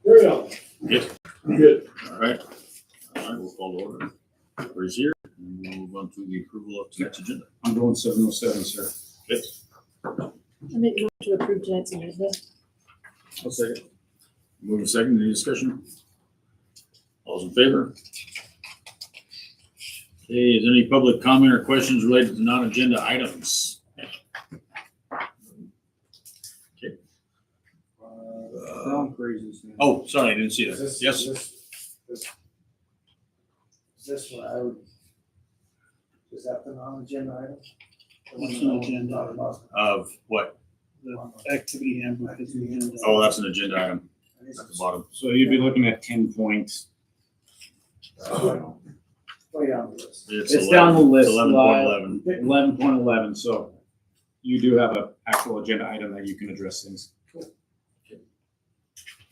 There we go. Good. Good. All right. We'll call to order. Everybody's here. And we'll move on to the approval of tonight's agenda. I'm going 707, sir. Good. I make a motion to approve tonight's agenda. I'll second. Move to second. Any discussion? All those in favor? Okay, is there any public comment or questions related to non-agenda items? Okay. Brown praises. Oh, sorry, I didn't see that. Yes. Is this what I would, is that the non-agenda item? The one It's that an I want to agenda talk item. about? Of what? The activity handbook is the agenda. Oh, that's an agenda item And this at the is bottom. So you'd be looking at 10 points. way down the list. It's down the list. 11.11. 11.11, so you do have an actual agenda item that you can address things.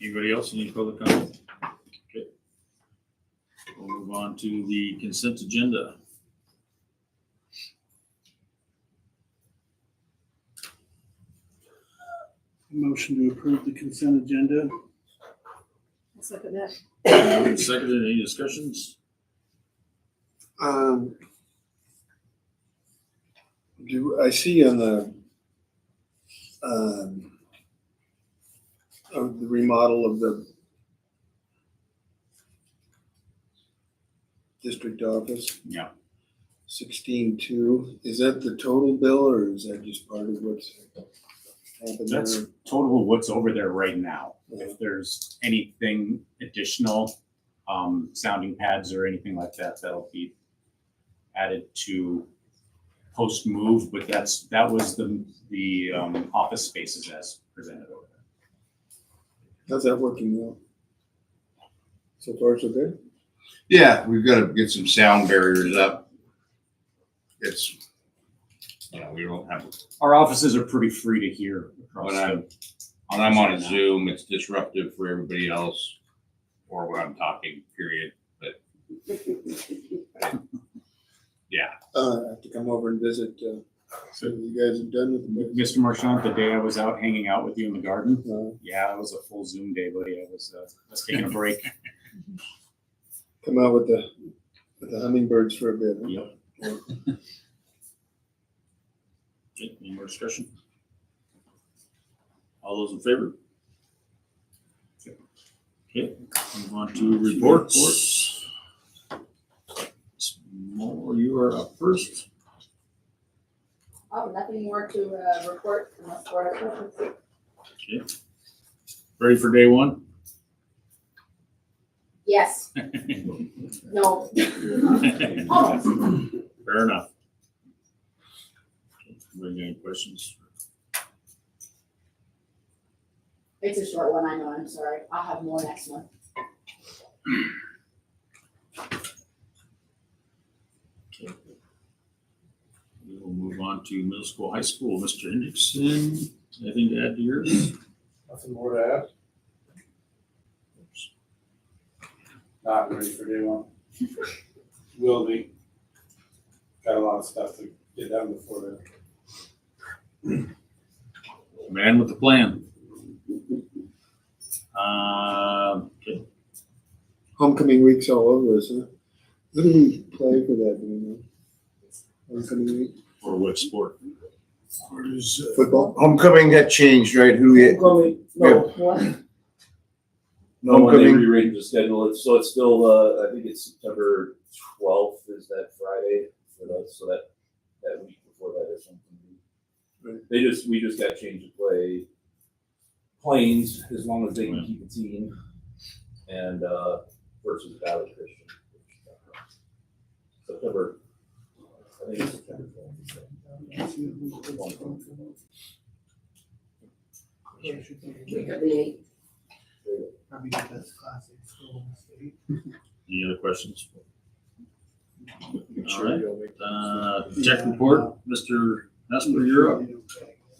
Anybody else need public comment? Okay. We'll move on to the consent agenda. Motion to approve the consent agenda. I'll second that. Seconded, any discussions? Do I see on the remodel of the district office? Yeah. 16.2, is that the total bill or is that just part of what's happened there? That's total of what's over there right now. If there's anything additional, sounding pads or anything like that, that'll be added to post move, but that was the office spaces as presented over there. How's that working now? So far so good? Yeah, we've got to get some sound barriers up. It's, we don't have, Our offices are pretty free to hear across when I'm on a Zoom, it's disruptive for everybody else, or when I'm talking, period, but yeah. I have to come over and visit, so you guys are done with the Mr. Marchand, the day I was out hanging out with you in the garden, uh, yeah, it was a full Zoom day, buddy. I was taking a break. come out with the hummingbirds for a bit. Huh? Yep. Okay, any more discussion? All those in favor? Okay, move on to reports. Small, you are up first. Oh, nothing more to report unless board has questions. Okay. Ready for day one? Yes, no. Almost. Fair enough. Anybody got any questions? It's a short one, I know, I'm sorry. I'll have more next month. Okay. We will move on to middle school, high school. Mr. Hendrickson, anything to add to yours? Nothing more to add? Not ready for day one. Will be. Got a lot of stuff to get done before then. Man with the plan. Okay. Homecoming week's all over, isn't it? Who do we play for that, do you know? Homecoming week? For what sport? Football? Homecoming got changed, right? Who we, No, when they Homecoming. rearranged the schedule, so it's still, I think it's September 12th is that Friday, for that, so that week before that or something. Right. We just got changed to play Plains, as long as they can keep a team, and, versus Valley Christian. September, I think it's September 12th. Week of the 8th. Probably the best class in school in the state. Any other questions? All right. Check report, Mr. Esper, you're up.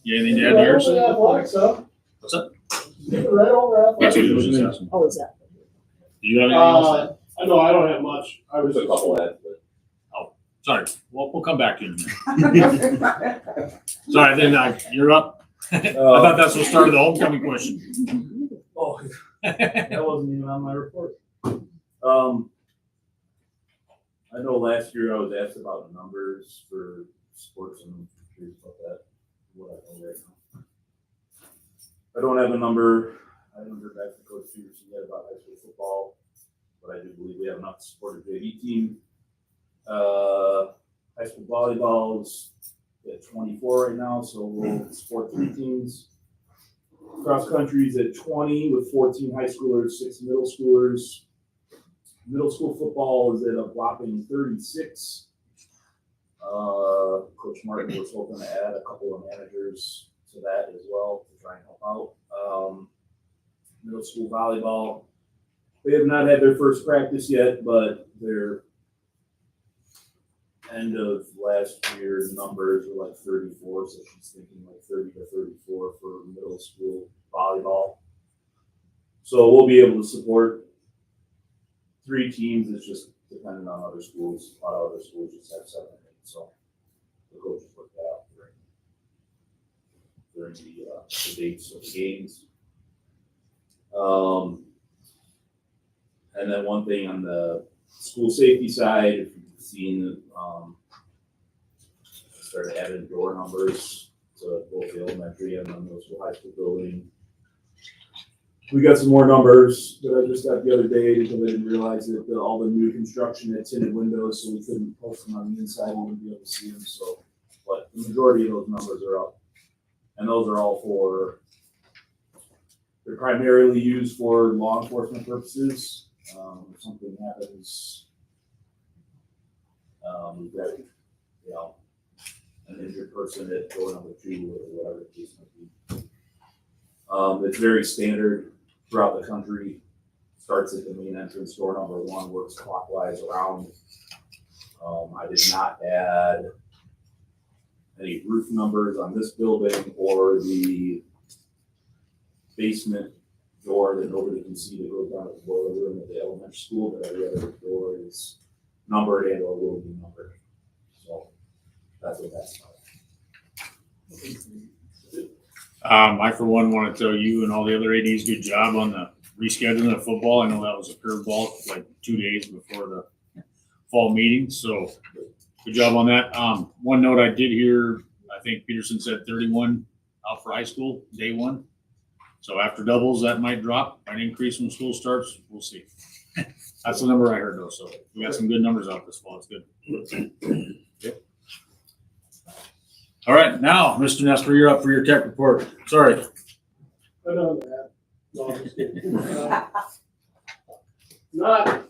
You anything to add to yours? What's that? Right over That's what you was just asking. Oh, is that? Do you have anything else? I know, I don't have much. I was There's a couple ads, but. Sorry, we'll come back to you in a minute. Sorry, then you're up. I thought that's what started the homecoming question. Oh, That wasn't even on my report. I know last year I was asked about the numbers for sports and I'm curious about that, what I know right now. I don't have a number. I haven't heard back from Coach Peterson yet about high school football, but I do believe we have enough to support a JV team. High school volleyball is at 24 right now, so we'll support 3 teams. Cross country is at 20 with 14 high schoolers, 6 middle schoolers. Middle school football is at a whopping 36. Coach Martin was hoping to add a couple of managers to that as well to try and help out. Middle school volleyball, they have not had their first practice yet, but their end of last year's numbers were like 34, so she's thinking like 30 to 34 for middle school volleyball. So we'll be able to support 3 teams. It's just dependent on other schools. A lot of other schools just have 7 or 8, so the coaches work that out during the dates of the games. And then one thing on the school safety side, if you've seen, started adding door numbers to both the elementary and the middle school, high school building. We got some more numbers that I just got the other day because I didn't realize that all the new construction had tinted windows, so we couldn't post them on the inside. We wouldn't be able to see them. So, but the majority of those numbers are up, and those are all they're primarily used for law enforcement purposes. If something happens, we've got, an injured person at door number 2 or whatever the case might be. It's very standard throughout the country. Starts at the main entrance, door number 1, works clockwise around. I did not add any roof numbers on this building or the basement door that nobody can see that goes down to the boiler room at the elementary school, but every other door is numbered and or will be numbered. So that's what that's about. I, for one, want to tell you and all the other ADs, good job on the rescheduling of football. I know that was a curveball, like 2 days before the fall meeting, so good job on that. One note I did hear, I think Peterson said 31 out for high school, day 1. So after doubles, that might drop, might increase when school starts. We'll see. That's the number I heard though, so we got some good numbers out this fall. It's good. Okay. All right, now, Mr. Nestor, you're up for your tech report. Sorry. I know that. No, I'm just kidding. Not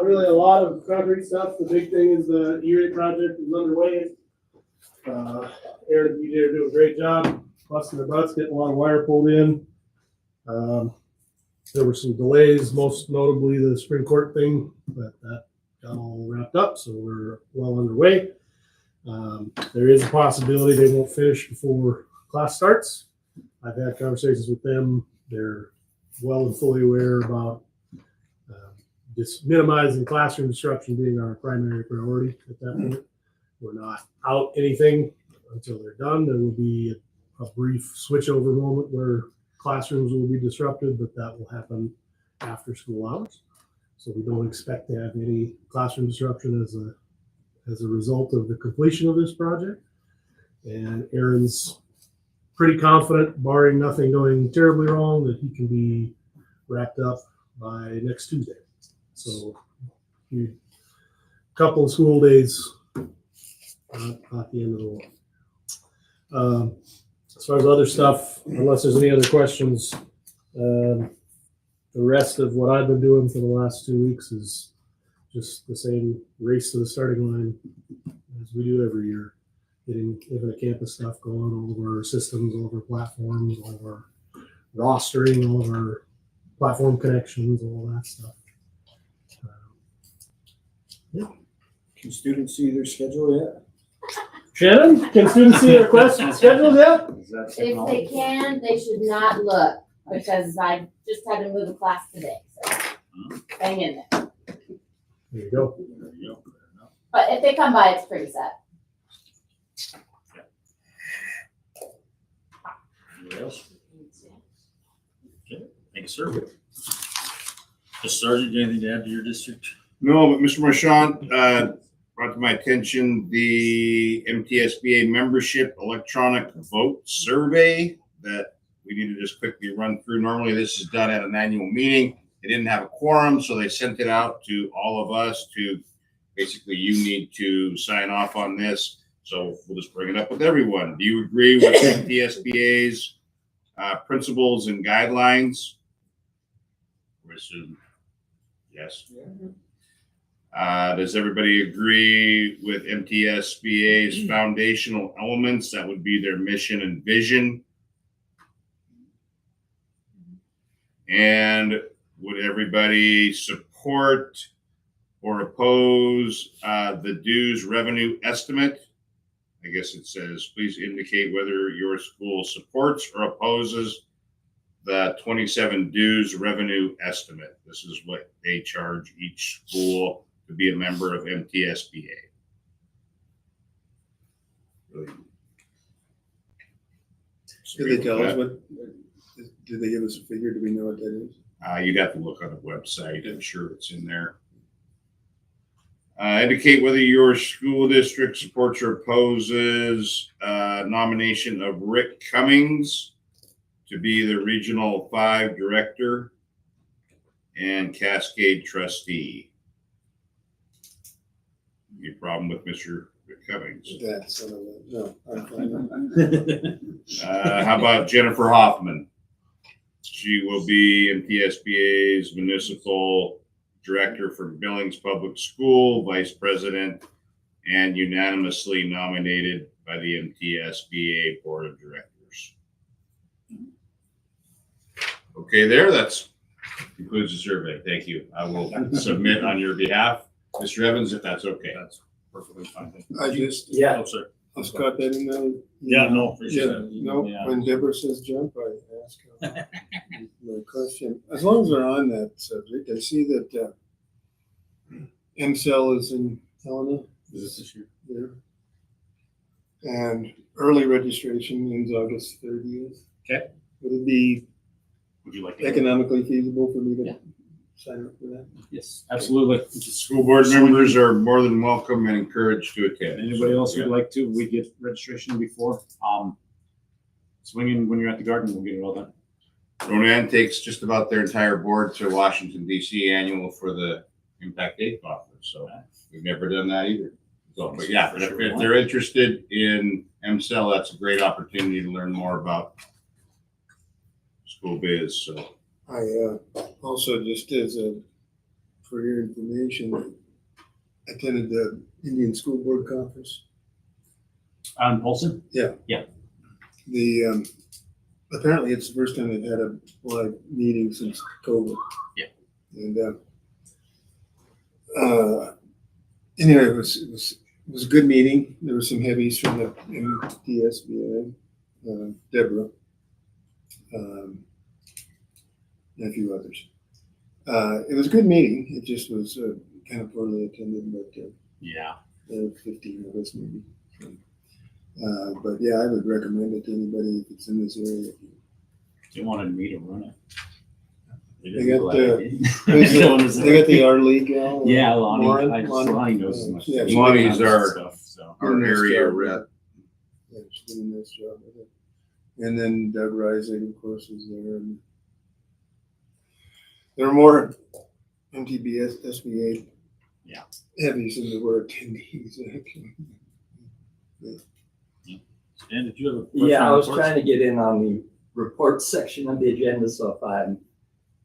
really a lot of concrete stuff. The big thing is the E-rate project is underway. Aaron and BJ are doing a great job, busting their butts, getting a lot of wire pulled in. There were some delays, most notably the Supreme Court thing, but that got all wrapped up, so we're well underway. There is a possibility they won't finish before class starts. I've had conversations with them. They're well and fully aware about just minimizing classroom disruption being our primary priority at that point. We're not out anything until they're done. There will be a brief switchover moment where classrooms will be disrupted, but that will happen after school hours. So we don't expect to have any classroom disruption as a result of the completion of this project. And Aaron's pretty confident, barring nothing going terribly wrong, that he can be wrapped up by next Tuesday. So a couple of school days, not the end of the world. As far as other stuff, unless there's any other questions, the rest of what I've been doing for the last 2 weeks is just the same race to the starting line as we do every year. Getting a campus stuff going, all of our systems, all of our platforms, all of our rostering, all of our platform connections, all that stuff. Can students see their schedule yet? Shannon, can students see their question scheduled yet? Is that If they technology? can, they should not look, because I just had to move a class today, so hang in there. There you go. There you go. But if they come by, it's pretty set. Anybody else? Okay. Thank you, sir. Mr. Sergeant, anything to add to your district? No, but Mr. Marchand, brought to my attention the MTSBA membership electronic vote survey that we need to just quickly run through. Normally, this is done at an annual meeting. They didn't have a quorum, so they sent it out to all of us to, basically, you need to sign off on this. So we'll just bring it up with everyone. Do you agree with MTSBA's principles and guidelines? We assume yes. Does everybody agree with MTSBA's foundational elements? That would be their mission and vision. And would everybody support or oppose the dues revenue estimate? I guess it says, please indicate whether your school supports or opposes the 27 dues revenue estimate. This is what they charge each school to be a member of MTSBA. Really. Did they tell us what, did they give us a figure? Do we know what that is? You'd have to look on the website. I'm sure it's in there. Indicate whether your school district supports or opposes nomination of Rick Cummings to be the Regional 5 Director and Cascade Trustee. Any problem with Mr. Rick Cummings? That son of a, no, I'm fine. How about Jennifer Hoffman? She will be MTSBA's Municipal Director for Billings Public School, Vice President, and unanimously nominated by the MTSBA Board of Directors. Okay, that concludes the survey. Thank you. I will submit on your behalf, Mr. Evans, if that's okay. That's perfectly fine. I just, Yeah, Oh, sir. I just got that in there. Yeah, no, Yeah, appreciate that. no, Yeah. when Deborah says jump, I ask her my question. As long as we're on that subject, I see that MCEL is in Helena this year. And early registration means August 30th. Okay. Would it be Would you like to? economically feasible for me to sign up for that? Yes, absolutely. School board members are more than welcome and encouraged to attend. Anybody else would like to, we get registration before. Swing in when you're at the garden, we'll get it all done. Ronan takes just about their entire board to Washington DC annual for the Impact 8 conference, so we've never done that either. So, but yeah, if they're interested in MCEL, that's a great opportunity to learn more about school biz. So I also, just as for your information, attended the Indian School Board Conference. On Polson? The apparently it's the first time they've had a live meeting since COVID. Yeah. And anyway, it was a good meeting. There were some heavies from the MTSBA, Deborah, and a few others. It was a good meeting. It just was kind of poorly attended, but Yeah. there were 15 of us maybe. But yeah, I would recommend it to anybody if it's in this area. They wanted me to run it. They got the. they got the R League gal. Yeah, Lonnie. Lonnie. Lonnie knows as much. Yeah, as Lonnie's me. our- Stuff, so. our area rep. Yeah, she did a nice job with it. And then Doug Rising, of course, was there. And there were more MTBS, SBA. Yeah. Heavies than there were attendees, actually. Dan, did you have a question? yeah, I on was reports? trying to get in on the report section of the agenda, so if I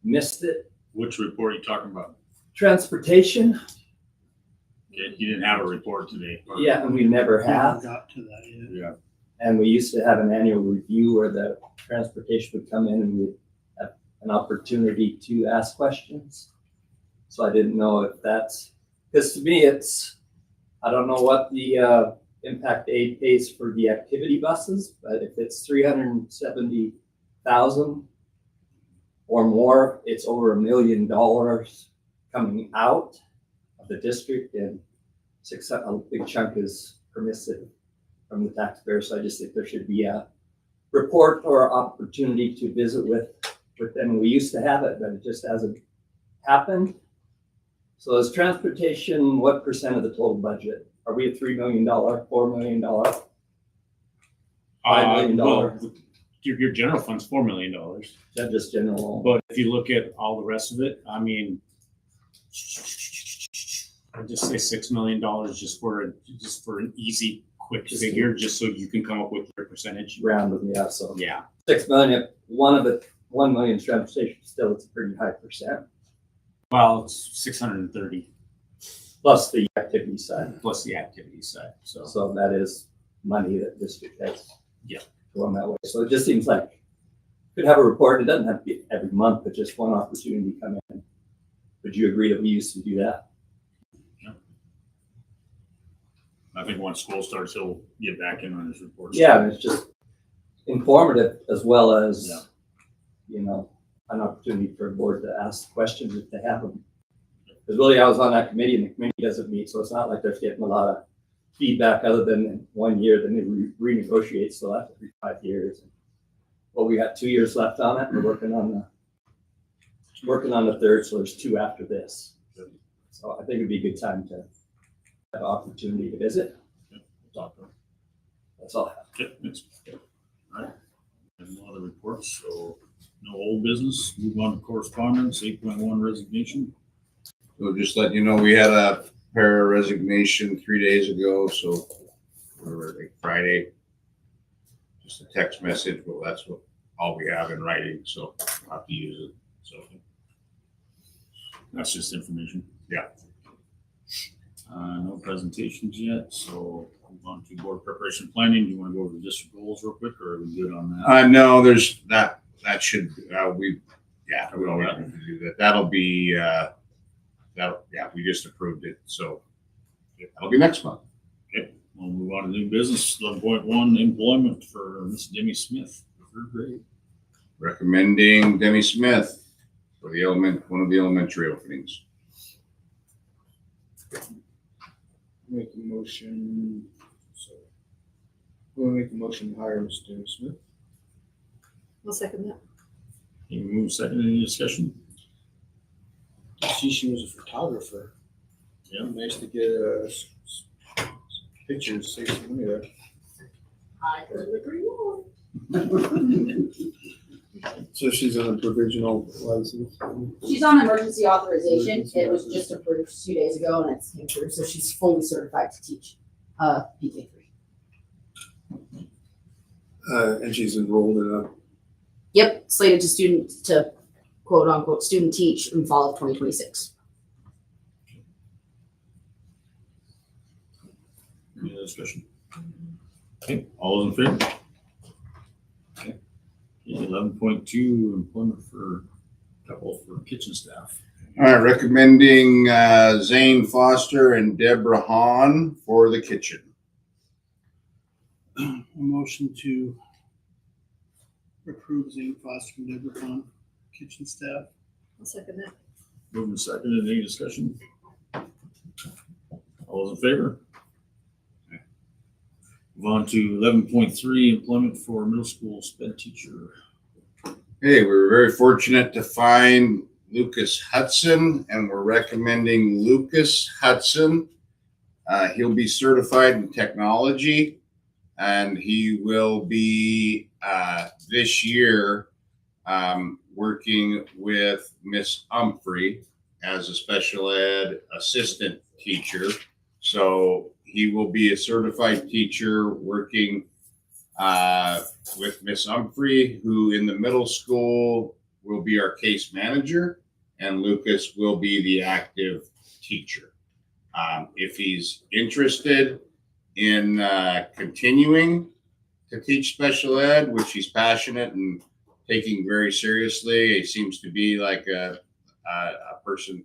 missed it. Which report are you talking about? Transportation, Okay, you didn't have a report today. or- yeah, and we never have. Got to that yet. Yeah. And we used to have an annual review where the transportation would come in and we'd have an opportunity to ask questions. So I didn't know if that's, because to me, I don't know what the impact aid pays for the activity buses, but if it's 370,000 or more, it's over $1 million coming out of the district, and a big chunk is permissive from the taxpayer. So I just think there should be a report or opportunity to visit with but then we used to have it, but it just hasn't happened. So is transportation, what percent of the total budget? Are we at $3 million, $4 million? $5 million? Well, your general fund's $4 million. Is that just general? But if you look at all the rest of it, I mean, I'd just say $6 million just for an easy, quick Just figure, just so you can come up with your percentage. Round them, yeah, so Yeah. 6 million, one of it, 1 million transportation, still it's a pretty high percent. Well, it's 630 Plus the activity side. plus the activity side. So So that is money that district has. Yeah. Going that way. So it just seems like could have a report. It doesn't have to be every month, but just one opportunity to come in. Would you agree that we used to do that? I think once school starts, he'll get back in on his reports. Yeah, and it's just informative as well as, Yeah. you know, an opportunity for a board to ask questions if they have them. Because really, I was on that committee and the committee doesn't meet, so it's not like they're getting a lot of feedback other than in 1 year, then they renegotiate, so that's every 5 years. Well, we got 2 years left on it. We're working on the third, so there's 2 after this. So I think it'd be a good time to have an opportunity to visit. That's all I have. Okay, that's all right. And no other reports, so no old business. Move on to correspondence, 8.1 resignation. So just let you know, we had a para resignation 3 days ago, so or like Friday. Just a text message, but that's all we have in writing, so I'll have to use it. So That's just information. Yeah. No presentations yet, so move on to board preparation planning. Do you want to go over the district goals real quick, or are we good on that? no, there's that should we don't have to do that. That'll be we just approved it, so that'll be next month. We'll move on to new business, 11.1 employment for Miss Demi Smith, 3rd grade. Recommending Demi Smith for the one of the elementary openings. Make a motion, we'll make a motion to hire Mr. Smith. I'll second that. Can you move second, any discussion? See, she was a photographer. Yeah. Nice to get pictures, save some money there. I couldn't agree more. So she's on a provisional license. She's on emergency authorization. It was just approved 2 days ago and it's came through, so she's fully certified to teach PK3. And she's enrolled in Yep, slated to quote unquote student teach in fall of 2026. Any other discussion? Okay, all those in favor? Okay. 11.2 employment for couple for kitchen staff. All right, recommending Zane Foster and Deborah Hahn for the kitchen. A motion to approve Zane Foster and Deborah Hahn, kitchen staff. I'll second that. Moving second, any discussion? All those in favor? Okay. Move on to 11.3 employment for middle school sped teacher. Hey, we were very fortunate to find Lucas Hudson, and we're recommending Lucas Hudson. He'll be certified in technology, and he will be this year working with Miss Humphrey as a special ed assistant teacher. So he will be a certified teacher working with Miss Humphrey, who in the middle school will be our case manager, and Lucas will be the active teacher. If he's interested in continuing to teach special ed, which he's passionate and taking very seriously, he seems to be like a person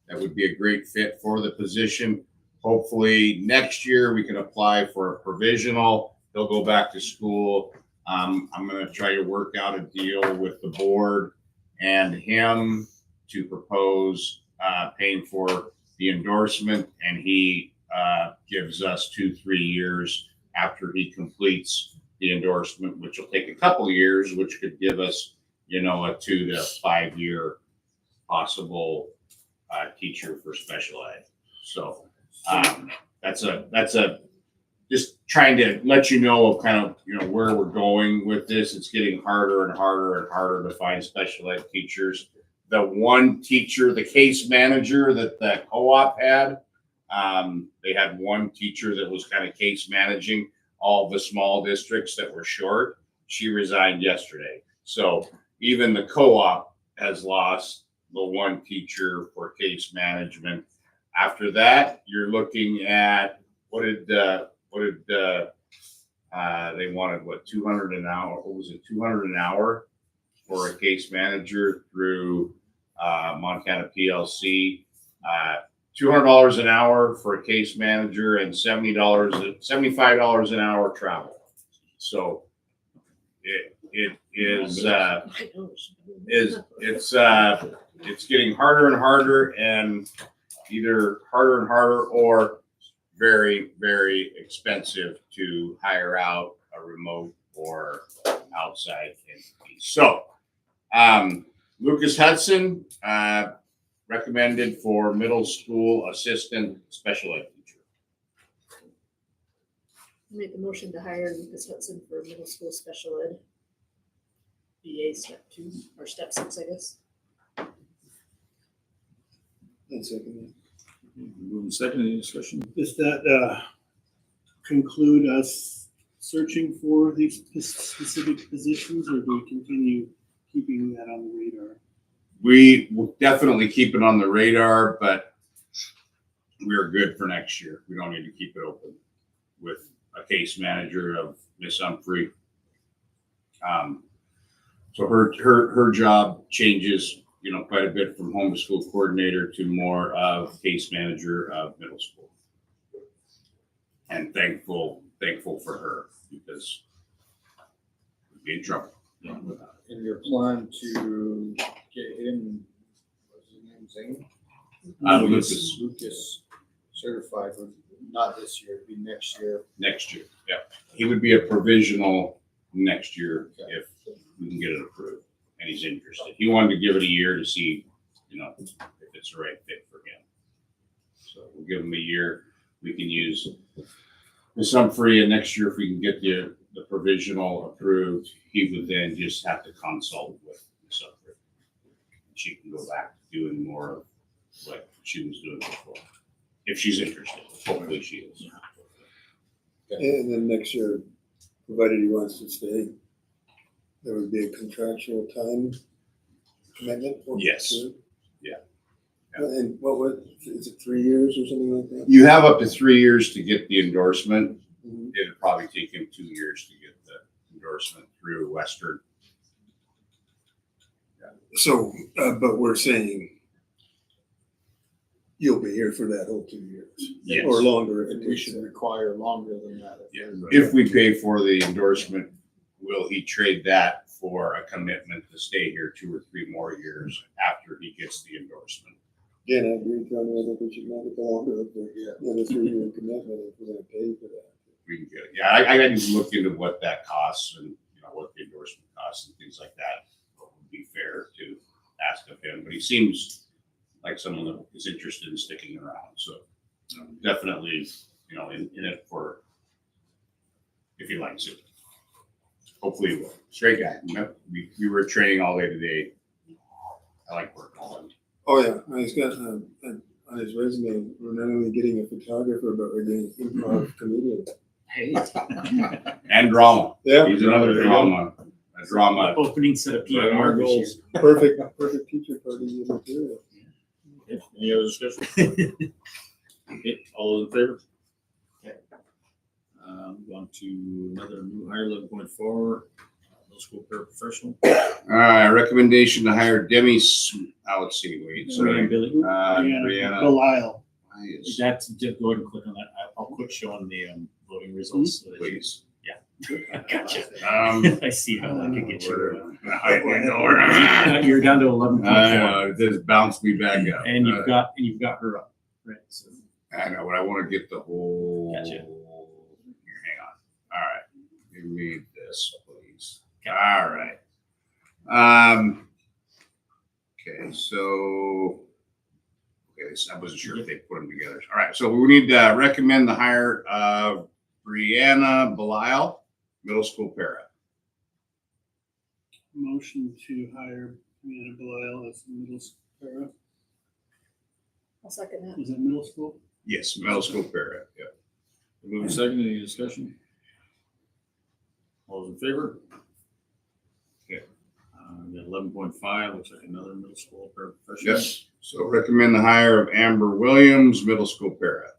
that would be a great fit for the position. Hopefully next year we can apply for a provisional. He'll go back to school. I'm going to try to work out a deal with the board and him to propose paying for the endorsement, and he gives us 2-3 years after he completes the endorsement, which will take a couple of years, which could give us, you know, to the 5-year possible teacher for special ed. So that's a just trying to let you know of kind of, you know, where we're going with this. It's getting harder and harder and harder to find special ed teachers. The one teacher, the case manager that the co-op had, they had one teacher that was kind of case managing all the small districts that were short. She resigned yesterday. So even the co-op has lost the one teacher for case management. After that, you're looking at what did they wanted, what, 200 an hour? What was it, 200 an hour for a case manager through Montana PLC? $200 an hour for a case manager and $75 an hour travel. So it is it's getting harder and harder, and either harder and harder or very, very expensive to hire out a remote or outside entity. So Lucas Hudson recommended for middle school assistant special ed teacher. Make the motion to hire Lucas Hudson for middle school special ed. BA step 2 or step 6, I guess. And second, Moving second, any discussion? Does that conclude us searching for these specific positions, or do we continue keeping that on the radar? We will definitely keep it on the radar, but we're good for next year. We don't need to keep it open with a case manager of Miss Humphrey. So her job changes, you know, quite a bit from homeschool coordinator to more of case manager of middle school. And thankful for her, because we'd be in trouble. In your plan to get him, what's his name, Zane? Lucas, certified, but not this year, it'd be next year. next year, yeah. He would be a provisional next year if we can get it approved and he's interested. He wanted to give it a year to see, you know, if it's the right fit for him. So we'll give him a year. We can use Ms. Humphrey, and next year if we can get the provisional approved, he would then just have to consult with Ms. Humphrey. She can go back to doing more of what she was doing before, if she's interested. Hopefully she is. and then next year, provided he wants to stay, there would be a contractual time commitment? Yes. Yeah. And is it 3 years or something like that? You have up to 3 years to get the endorsement. Mhm. It'd probably take him 2 years to get the endorsement through Western. So, but we're saying you'll be here for that whole 2 years? Yes. Or longer if it We takes should it. require longer than that. If we pay for the endorsement, will he trade that for a commitment to stay here 2 or 3 more years after he gets the endorsement? Yeah, I agree, Tony, I think we should make it longer, but the 3-year commitment if we're gonna pay for that. We can get it. Yeah, I got to look into what that costs and, you know, what the endorsement costs and things like that. What would be fair to ask of him, but he seems like someone that is interested in sticking around. So definitely, you know, in it for if he likes it. Hopefully he will. Straight guy. We were training all day today. I like working all day. Oh, yeah, he's got, on his resume, we're not only getting a photographer, but we're getting an improv comedian. Hey, And drama. Yeah, He's another drama. A drama. opening set of PMR goals. perfect teacher party material. Any other discussion? Okay, all those in favor? Okay. On to another new hire, 11.4, middle school paraprofessional. All right, recommendation to hire Demi, let's see, wait, sorry. Billy. Brianna. Belial. Why is- That's, just go ahead and click on that. I'll quit showing the voting results. so that you- Please. Gotcha. Um, I see how that could get you. I You're down to 11.4. know, it just bounced me back up. And you've got her up, right? So I know, but I want to get the whole. Gotcha. Here, hang on. All right, give me this, please. All right. Okay, so, okay, so I wasn't sure if they put them together. All right, so we need to recommend the hire of Brianna Belisle, middle school para. Motion to hire Brianna Belisle as the middle school para. I'll second that. Is that middle school? Yes, middle school para, yeah. Moving second, any discussion? All those in favor? Okay. We got 11.5, looks like another middle school paraprofessional. Yes, so recommend the hire of Amber Williams, middle school para.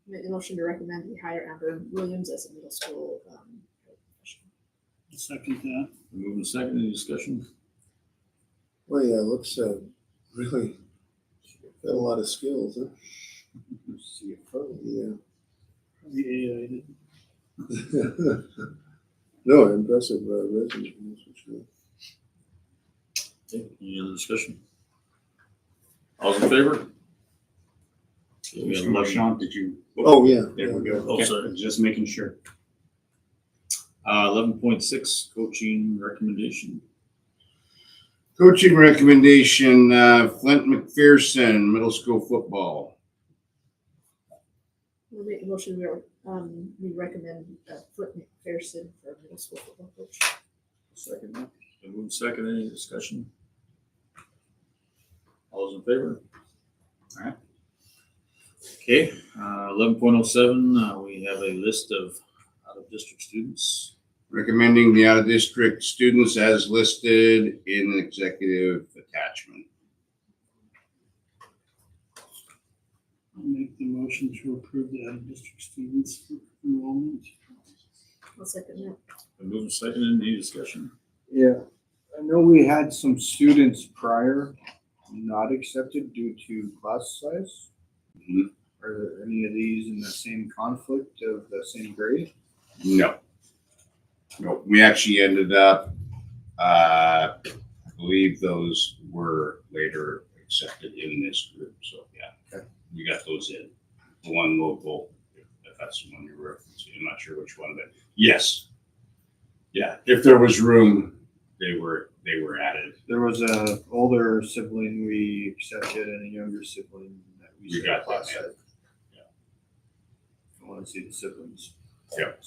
Make the motion to recommend we hire Amber Williams as a middle school professional. I'll second that. Moving second, any discussion? Well, yeah, looks really got a lot of skills, huh? Yeah. The AI did. No, impressive resume, that's for sure. Okay, any other discussion? All those in favor? Okay, we have 11. Sean, did you? Oh, yeah. There we go. Oh, Okay, sorry. just making sure. 11.6, coaching recommendation. Coaching recommendation, Flint McPherson, middle school football. We'll make the motion we recommend Flint McPherson for middle school football coach. Second that. Been moved second, any discussion? All those in favor? All right. Okay, 11.07, we have a list of out-of-district students. Recommending the out-of-district students as listed in the executive attachment. I'll make the motion to approve the out-of-district students for enrollment. I'll second that. Been moved second, any discussion? Yeah, I know we had some students prior not accepted due to class size. Mhm. Are there any of these in the same conflict of the same grade? No. No, we actually ended up, I believe those were later accepted in this group, so yeah. We got those in. The one local, if that's the one you're referencing, I'm not sure which one, but yes. Yeah, if there was room, they were added. There was a older sibling we accepted and a younger sibling that we We said got class that, yeah. size. I want to see the siblings. Yep.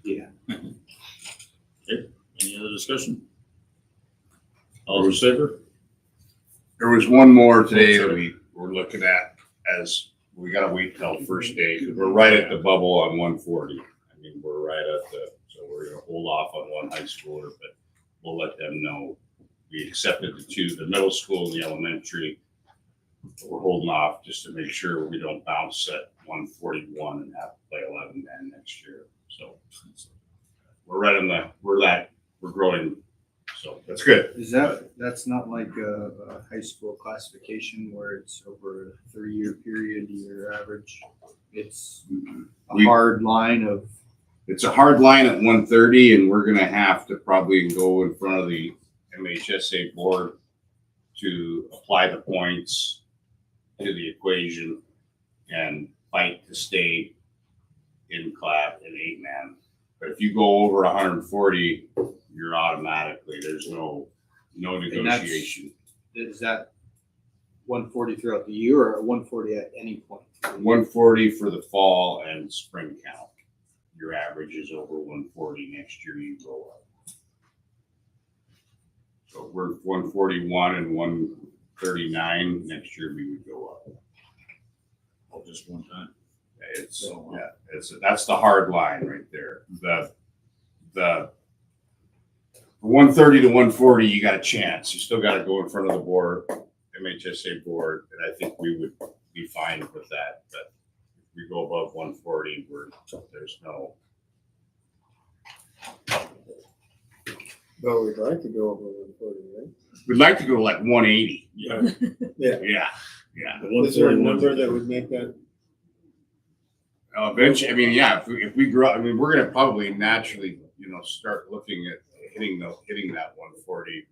Yeah. Any other discussion? All those in favor? There was one more today that we were looking at as, we gotta wait till first day, because we're right at the bubble on 140. I mean, we're right at so we're gonna hold off on one high schooler, but we'll let them know. We accepted the middle school and the elementary. But we're holding off just to make sure we don't bounce at 141 and have to play 11 man next year. So we're right on we're growing. So that's good. That's not like a high school classification where it's over a 3-year period, your average. It's a hard line of. It's a hard line at 130, and we're gonna have to probably go in front of the MHSA board to apply the points to the equation and fight to stay in class in 8-man. But if you go over 140, you're automatically, there's no negotiation. Is that 140 throughout the year or 140 at any point? 140 for the fall and spring count. Your average is over 140. Next year you go up. So we're 141 and 139. Next year we would go up. Oh, just one time. That's the hard line right there. The 130 to 140, you got a chance. You still got to go in front of the board, MHSA board, and I think we would be fine with that. But if we go above 140, there's no. But we'd like to go over 140, right? We'd like to go like 180. Yeah. Yeah. Yeah. The Is there a 141 number that would make that? Eventually, I mean, yeah, if we grow, I mean, we're gonna probably naturally, start looking at hitting that 140.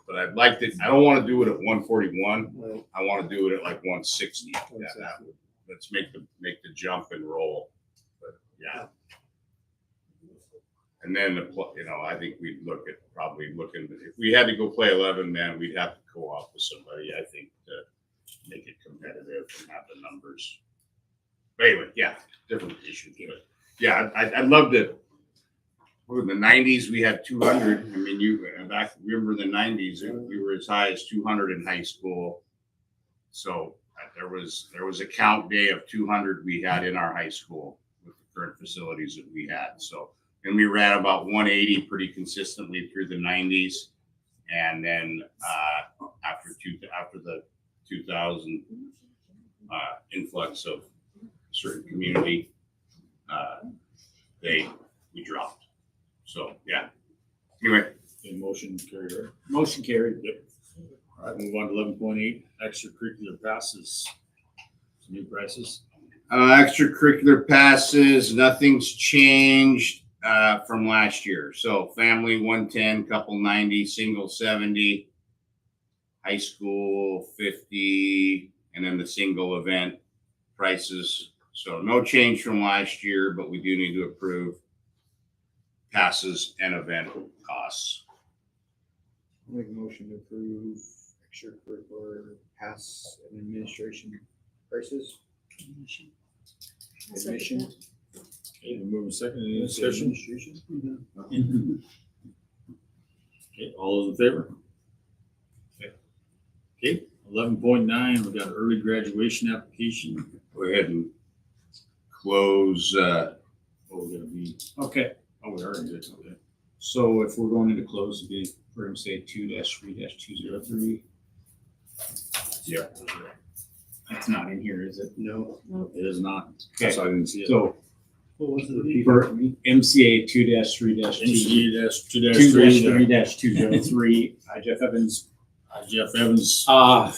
But I'd like to, I don't want to do it at 141. Right. I want to do it at like 160. Let's make the jump and roll. But yeah. And then, I think we'd look at probably looking, if we had to go play 11 man, we'd have to co-op with somebody, I think, to make it competitive and have the numbers. But anyway, yeah, different issue. But yeah, I'd love to. In the 90s, we had 200. I mean, remember the 90s, we were as high as 200 in high school. So there was a count day of 200 we had in our high school with the current facilities that we had. So, and we ran about 180 pretty consistently through the 90s. And then after the 2000 influx of a certain community, we dropped. So yeah. Anyway, Okay, motion carried, right? Motion carried. Yep. All right, move on to 11.8, extracurricular passes. Some new prices. extracurricular passes, nothing's changed from last year. So family 110, couple 90, single 70, high school 50, and then the single event prices. So no change from last year, but we do need to approve passes and event costs. Make a motion to approve extracurricular pass and administration prices. I'll second Admission. that. Okay, we move in second, any discussion? Administration. Okay, all those in favor? Okay, 11.9, we got early graduation application. Go ahead and close. Oh, we're gonna be, Okay, oh, we already did, okay. so if we're going into close, we're gonna say 2-3-203. Yeah. That's not in here, is it? No. It is not. Okay. So I didn't see it. So What was it? for MCA 2-3-2. NC-2-3. 2-3-203, Jeff Evans. Jeff Evans, Uh,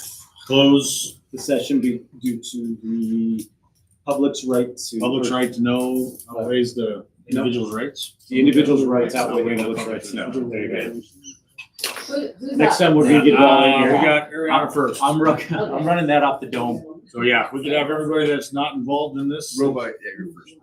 close, the session be due to the public's right to. public's right to know, outweighs the individual's rights. The individual's rights outweigh the public's rights. No, there you go. Who's Next that? time we're gonna get it all in We here. got Ariana first. I'm running that off the dome. So yeah, we could have everybody that's not involved in this. Robot, yeah, you're first.